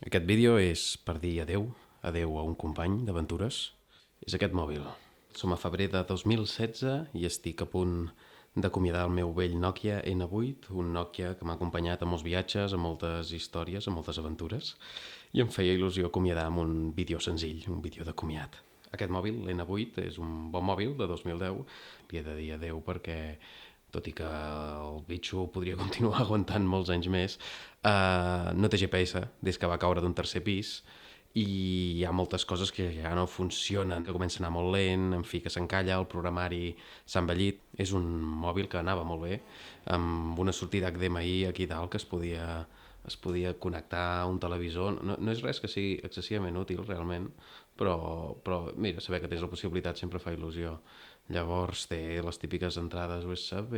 Aquest vídeo és per dir adeu, adeu a un company d'aventures. És aquest mòbil. Som a febrer de 2016 i estic a punt d'acomiadar el meu vell Nokia N8, un Nokia que m'ha acompanyat a molts viatges, a moltes històries, a moltes aventures, i em feia il·lusió acomiadar amb un vídeo senzill, un vídeo de comiat. Aquest mòbil, l'N8, és un bon mòbil de 2010. Li he de dir adeu perquè, tot i que el bitxo podria continuar aguantant molts anys més, no té GPS des que va caure d'un tercer pis i hi ha moltes coses que ja no funcionen, que comença a anar molt lent, en fi, que s'encalla, el programari s'ha envellit. És un mòbil que anava molt bé, amb una sortida HDMI aquí dalt que es podia connectar a un televisor. No és res que sigui excessivament útil, realment, però mira, saber que tens la possibilitat sempre fa il·lusió. Llavors té les típiques entrades USB,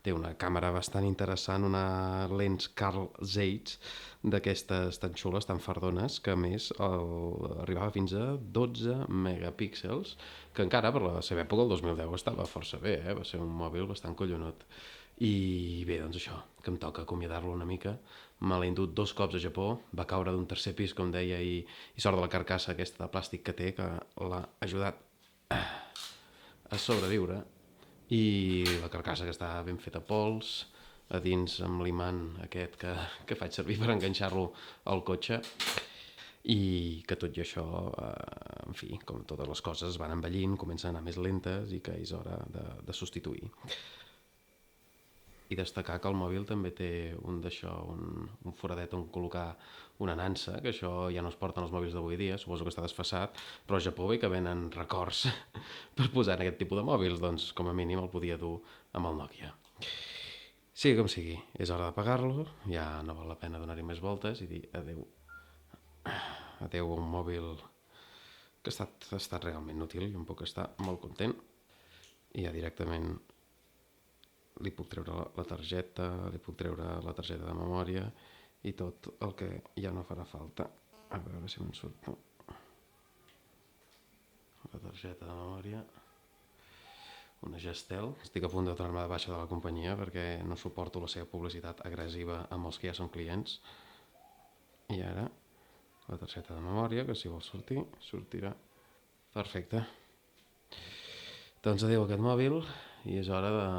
té una càmera bastant interessant, una lents Carl Zeiss d'aquestes tan xules, tan fardones, que a més arribava fins a 12 megapíxels, que encara per la seva època, el 2010, estava força bé, va ser un mòbil bastant collonut. I bé, doncs això, que em toca acomiadar-lo una mica. Me l'he endut 2 cops a Japó, va caure d'un tercer pis, com deia, i sort de la carcassa aquesta de plàstic que té, que l'ha ajudat a sobreviure, i la carcassa que està ben feta pols, a dins amb l'imant aquest que faig servir per enganxar-lo al cotxe, i que tot i això, en fi, com totes les coses van envellint, comencen a anar més lentes i que és hora de substituir. I destacar que el mòbil també té un foradet on col·locar una nansa, que això ja no es porta en els mòbils d'avui dia, suposo que està desfasat, però a Japó ve que venen records per posar en aquest tipus de mòbils, doncs com a mínim el podia dur amb el Nokia. Sigui com sigui, és hora d'apagar-lo, ja no val la pena donar-hi més voltes i dir adeu. Adeu a un mòbil que ha estat realment útil i em puc estar molt content. I ja directament li puc treure la targeta, li puc treure la targeta de memòria i tot el que ja no farà falta. A veure si me'n surt. La targeta de memòria, una Gestel. Estic a punt de donar-me de baixa de la companyia perquè no suporto la seva publicitat agressiva amb els que ja són clients. I ara la targeta de memòria, que si vol sortir, sortirà. Perfecte. Doncs adeu a aquest mòbil i és hora de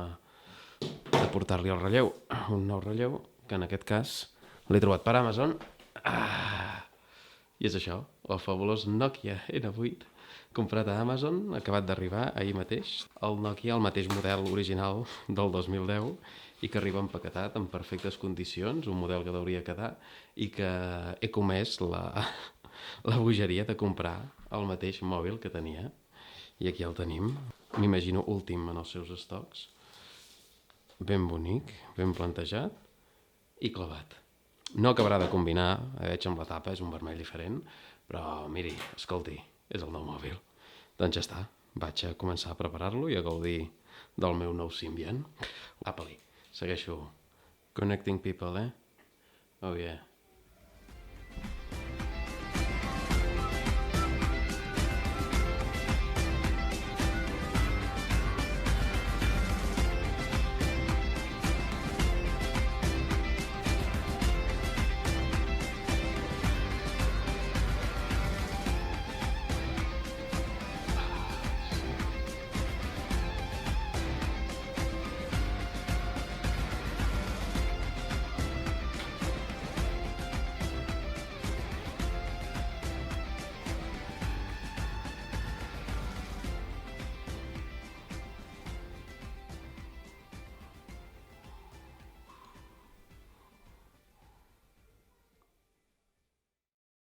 portar-li el relleu, un nou relleu, que en aquest cas l'he trobat per Amazon. I és això, el fabulós Nokia N8, comprat a Amazon, acabat d'arribar ahir mateix. El Nokia, el mateix model original del 2010, i que arriba empaquetat en perfectes condicions, un model que hauria quedar, i que he comès la bogeria de comprar el mateix mòbil que tenia. I aquí el tenim, m'imagino últim en els seus estocs. Ben bonic, ben plantejat i clavat. No acabarà de combinar, veig amb la tapa, és un vermell diferent, però miri, escolti, és el nou mòbil. Doncs ja està, vaig a començar a preparar-lo i a gaudir del meu nou Symbian. Apa-li, segueixo connecting people, Oh yeah.